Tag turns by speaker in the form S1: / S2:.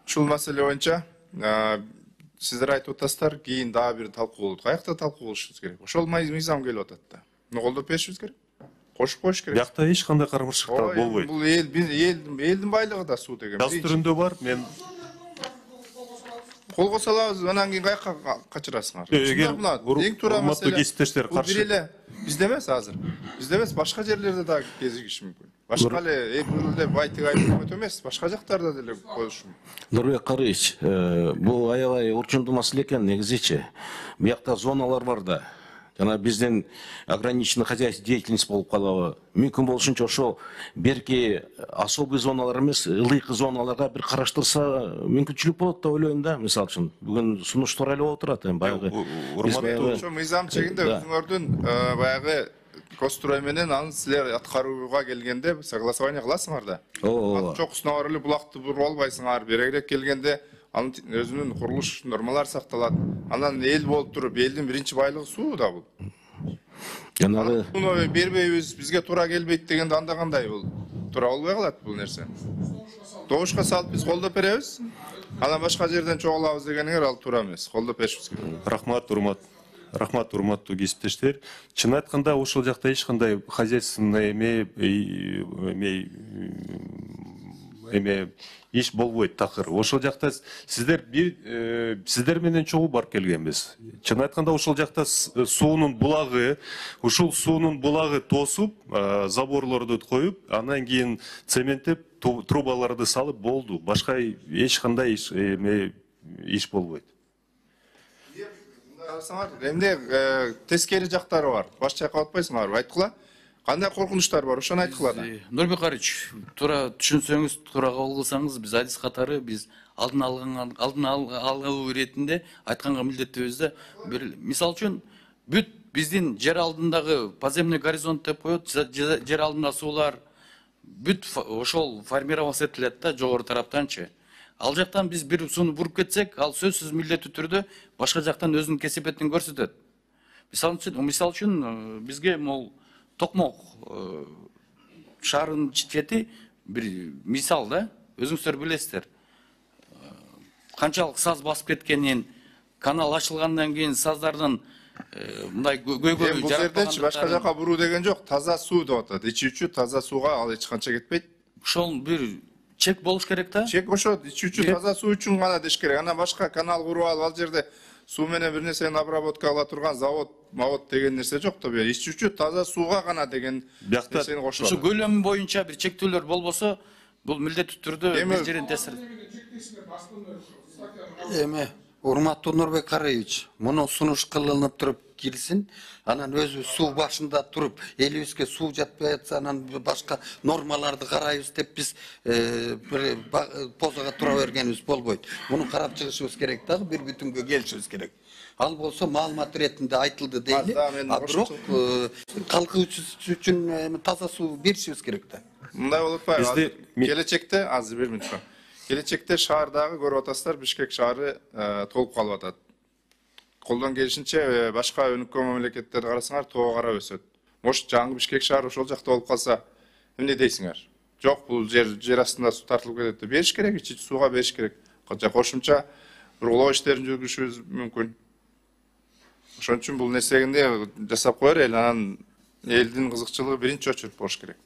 S1: Ушул маселе боюнча сиздер айтып атасыздар, кийин дагы бир талкуу болот. Каякта талкуу болушубуз керек? Ошол мыйзам келип атат да. Муну колдоп беришибиз керек. Кошуп коюш керек.
S2: Биякта эч кандай кармыршыктар болбойт.
S1: Бул элдин байлыгы да суу деген.
S2: Жаз түрүндө бар, мен
S1: колго салабыз, анан кийин каякка качырасыңар.
S2: Эң туура маселе. Кесиптештер каршы.
S1: Бир эле бизде эмес азыр. Бизде эмес, башка жерлерде да кезигиши мүмкүн. Башка эле байтык айып эмес, башка жактарда деле коюшу мүмкүн.
S3: Нурбек Карыевич, бул аябай урчундуу маселе экен негизичи. Биякта зоналар бар да. Жана биздин ограниченный хозяйственный деятельность болуп калабы. Мүмкүн болушунча ошо берки особый зоналар эмес, ылыйкы зоналарга бир караштырса мүмкүнчүлүк болот деп ойлойм да. Мисалы үчүн бүгүн сунуштар эле болуп турат эми баягы.
S1: Ошо мыйзам чегинде өзүңөрдүн баягы Кострой менен аны силер аткарууга келгенде согласование кыласыңар да. Ооба. Чокусуна барып эле булакты буруп албайсыңар. Берегирээк келгенде анын өзүнүн курулуш нормалары сакталат. Анан эл болуп туруп, элдин биринчи байлыгы суу да бул.
S3: Жанагы
S1: муну бербейбиз, бизге туура келбейт дегенде анда кандай бул? Туура болбой калат бул нерсе. Добушка салып биз колдоп беребиз. Анан башка жерден чогулабыз дегениңер ал туура эмес. Колдоп беришибиз керек.
S2: Рахмат, урматтуу кесиптештер. Чын айтканда ошол жакта эч кандай хозяйственный эме иш болбойт такыр. Ошол жакта сиздер менен чогуу барып келгенбиз. Чын айтканда ошол жакта суунун булагы, ушул суунун булагы тосуп, заборлорду коюп, анан кийин цементтеп, трубаларды салып болду. Башка эч кандай иш болбойт.
S1: Эмне тескери жактары бар. Баш чайкап атпайсыңарбы? Айткыла. Кандай коркунучтар бар? Ошону айткыла да.
S4: Нурбек Карыевич, туура түшүнсөңүз, туура кабыл кылсаңыз, биз адис катары биз алдын алуу иретинде айтканга милдеттебиз. Мисалы үчүн бүт биздин жер алдындагы подземный горизонт деп коет, жер алдында суулар бүт ошол формироваться этилет да жогору тараптанчы. Ал жактан биз бир сууну буруп кетсек, ал сөзсүз милдеттүү түрдө башка жактан өзүнүн кесепетин көрсөтөт. Мисалы үчүн бизге могул Токмок шаарынын чети бир мисал да, өзүңүздөр билесиздер. Канчалык саз басып кеткенин, канал ачылгандан кийин саздардын мындай көйгөй
S1: бул жердечи башка жака буруу деген жок, таза суу деп атат. Ичүүчү таза сууга ал эч канча кетпейт.
S4: Ошол бир чек болуш керек да.
S1: Чек ошо ичүүчү таза суу үчүн гана деш керек. Анан башка канал куруп алып ал жерде суу менен бир нерсени обработка кыла турган завод, деген нерсе жок да. Ичүүчү таза сууга гана деген нерсени кошулат.
S4: Ушу көлөмү боюнча бир чектөөлөр болбосо, бул милдеттүү түрдө бир жерин тесир.
S5: Эме, урматтуу Нурбек Карыевич, муну сунуш кылынып туруп кирсин, анан өзү суу башында туруп, элибизге суу жатпай атса, анан башка нормаларды карайбыз деп биз позага тура бергенибиз болбойт. Муну карап чыгышыбыз керек дагы, бир бүтүнгө келишибиз керек. Ал болсо маалымат иретинде айтылды дейли, а бирок калкы үчүн таза суу беришибиз керек да.
S1: Мындай болуп атпайбы? Келечекте, азыр бир мүнөт. Келечекте шаардагы көрүп атасыздар, Бишкек шаары толуп калып атат. Колдон келишинче башка өнүккөн мамлекеттерди карасаңар, тоого карап өсөт. Мош жаңы Бишкек шаары ошол жакта болуп калса, эмне дейсиңер? Жок, бул жер астында суу тартылып кетет деп бериш керек, ичүүчү сууга бериш керек. Кошумча ургулоо иштерин жүргүзүшүбүз мүмкүн. Ошон үчүн бул нерсени жасап коер эл, анан элдин кызыкчылыгы биринчи очередь болуш керек.